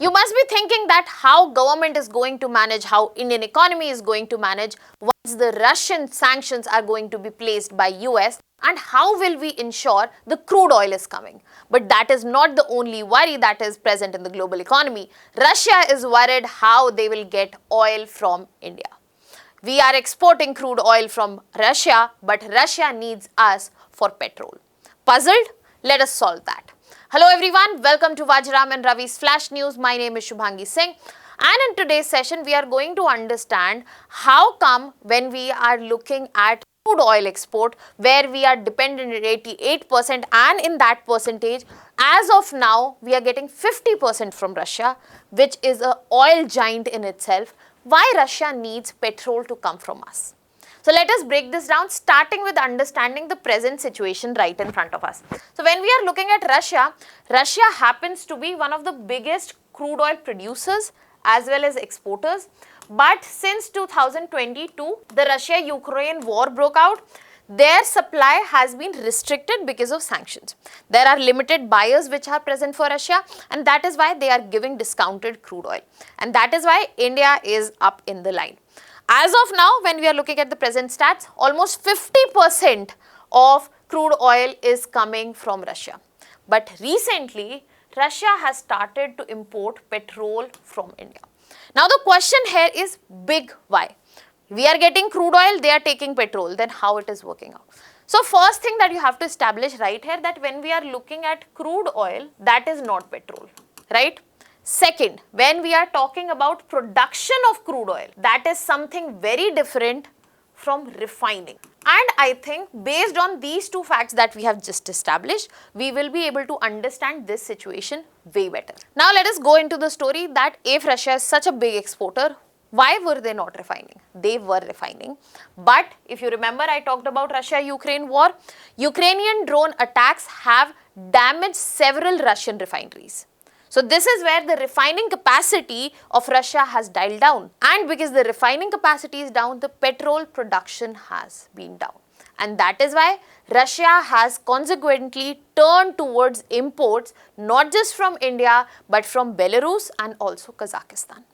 You must be thinking that how government is going to manage, how Indian economy is going to manage once the Russian sanctions are going to be placed by US, and how will we ensure the crude oil is coming. But that is not the only worry that is present in the global economy. Russia is worried how they will get oil from India. We are exporting crude oil from Russia, but Russia needs us for petrol. Puzzled? Let us solve that. Hello everyone, welcome to Vajiram and Ravi's Flash News. My name is Shubhangi Singh, and in today's session we are going to understand how come when we are looking at crude oil export, where we are dependent at 88%, and in that percentage, as of now, we are getting 50% from Russia, which is an oil giant in itself. Why Russia needs petrol to come from us? So let us break this down, starting with understanding the present situation right in front of us. So when we are looking at Russia, Russia happens to be one of the biggest crude oil producers as well as exporters. But since 2022, the Russia-Ukraine war broke out. Their supply has been restricted because of sanctions. There are limited buyers which are present for Russia, and that is why they are giving discounted crude oil. And that is why India is up in the line. As of now, when we are looking at the present stats, almost 50% of crude oil is coming from Russia. But recently, Russia has started to import petrol from India. Now the question here is big why. We are getting crude oil, they are taking petrol, then how it is working out. So first thing that you have to establish right here, that when we are looking at crude oil, that is not petrol, right? Second, when we are talking about production of crude oil, that is something very different from refining. And I think based on these two facts that we have just established, we will be able to understand this situation way better. Now let us go into the story that if Russia is such a big exporter, why were they not refining? They were refining. But if you remember, I talked about Russia-Ukraine war. Ukrainian drone attacks have damaged several Russian refineries. So this is where the refining capacity of Russia has dialed down. And because the refining capacity is down, the petrol production has been down. And that is why Russia has consequently turned towards imports, not just from India, but from Belarus and also Kazakhstan.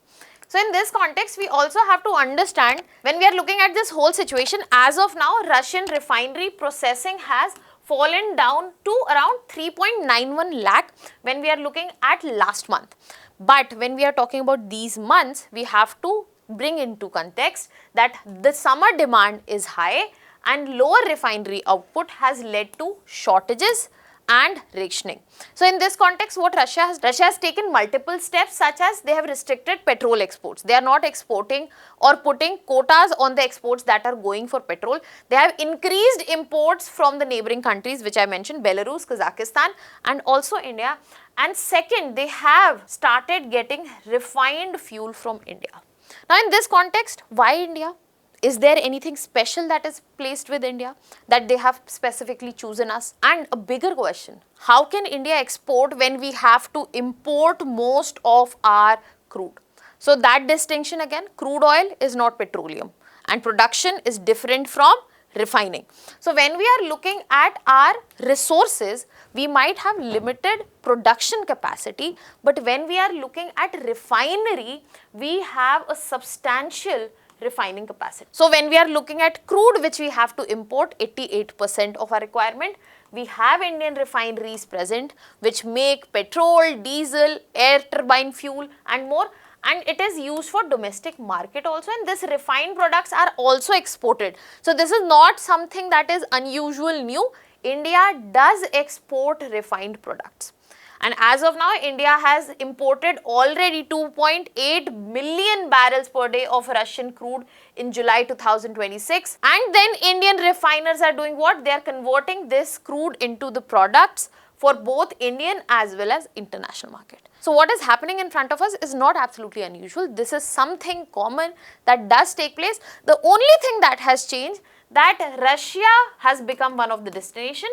So in this context, we also have to understand, when we are looking at this whole situation, as of now, Russian refinery processing has fallen down to around 3.91 lakh when we are looking at last month. But when we are talking about these months, we have to bring into context that the summer demand is high and lower refinery output has led to shortages and rationing. So in this context, what Russia has taken multiple steps, such as they have restricted petrol exports. They are not exporting or putting quotas on the exports that are going for petrol. They have increased imports from the neighboring countries which I mentioned, Belarus, Kazakhstan and also India. And second, they have started getting refined fuel from India. Now in this context, why India? Is there anything special that is placed with India that they have specifically chosen us? And a bigger question, how can India export when we have to import most of our crude? So that distinction again, crude oil is not petroleum and production is different from refining. So when we are looking at our resources, we might have limited production capacity, but when we are looking at refinery, we have a substantial refining capacity. So when we are looking at crude, which we have to import 88% of our requirement, we have Indian refineries present which make petrol, diesel, air turbine fuel and more, and it is used for domestic market also, and this refined products are also exported. So this is not something that is unusual new. India does export refined products. And as of now, India has imported already 2.8 million barrels per day of Russian crude in July 2026. And then Indian refiners are doing what? They are converting this crude into the products for both Indian as well as international market. So what is happening in front of us is not absolutely unusual. This is something common that does take place. The only thing that has changed, that Russia has become one of the destination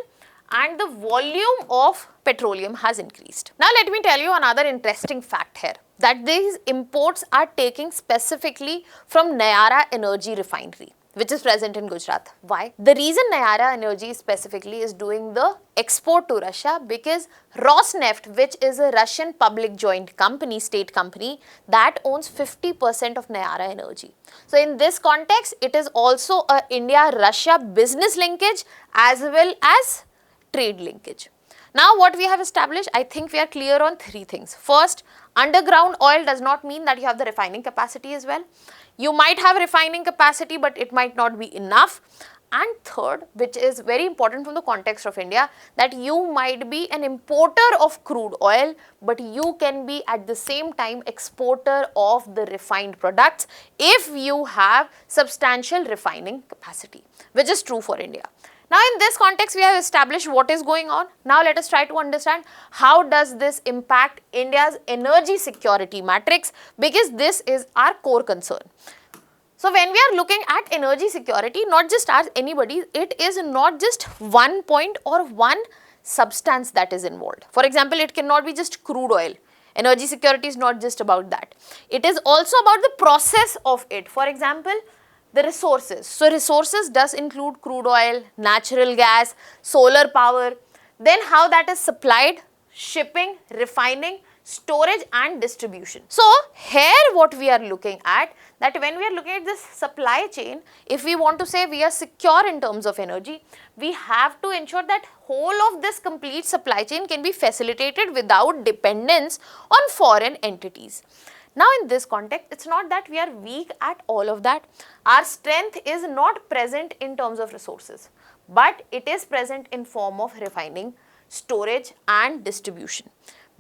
and the volume of petroleum has increased. Now let me tell you another interesting fact here, that these imports are taking specifically from Nayara Energy Refinery. which is present in Gujarat. Why? The reason Nayara Energy specifically is doing the export to Russia because Rosneft, which is a Russian public joint company, state company, that owns 50% of Nayara Energy. So in this context, it is also a India-Russia business linkage as well as trade linkage. Now what we have established, I think we are clear on three things. First, underground oil does not mean that you have the refining capacity as well. You might have refining capacity, but it might not be enough. And third, which is very important from the context of India, that you might be an importer of crude oil, but you can be at the same time exporter of the refined products if you have substantial refining capacity, which is true for India. Now in this context, we have established what is going on. Now let us try to understand how does this impact India's energy security matrix, because this is our core concern. So when we are looking at energy security, not just as anybody, it is not just one point or one substance that is involved. For example, it cannot be just crude oil. Energy security is not just about that. It is also about the process of it. For example, the resources. So resources does include crude oil, natural gas, solar power, then how that is supplied, shipping, refining, storage and distribution. So here what we are looking at, that when we are looking at this supply chain, if we want to say we are secure in terms of energy, we have to ensure that whole of this complete supply chain can be facilitated without dependence on foreign entities. Now in this context, it's not that we are weak at all of that. Our strength is not present in terms of resources, but it is present in form of refining, storage and distribution.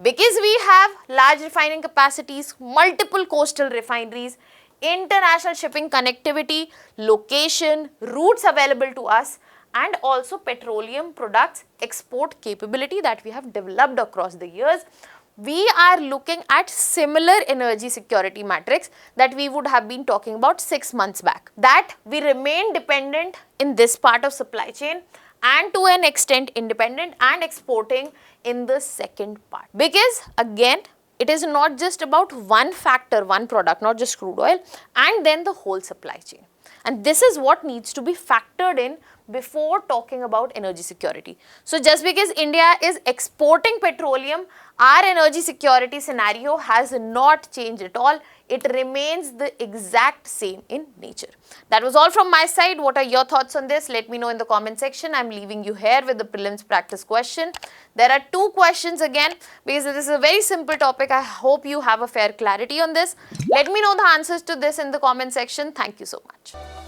Because we have large refining capacities, multiple coastal refineries, international shipping connectivity, location, routes available to us, and also petroleum products export capability that we have developed across the years, we are looking at similar energy security matrix that we would have been talking about 6 months back. That we remain dependent in this part of supply chain and to an extent independent and exporting in the second part. Because again, it is not just about one factor, one product, not just crude oil, and then the whole supply chain. And this is what needs to be factored in before talking about energy security. So just because India is exporting petroleum, our energy security scenario has not changed at all. It remains the exact same in nature. That was all from my side. What are your thoughts on this? Let me know in the comment section. I'm leaving you here with the prelims practice question. There are 2 questions again, because this is a very simple topic. I hope you have a fair clarity on this. Let me know the answers to this in the comment section. Thank you so much.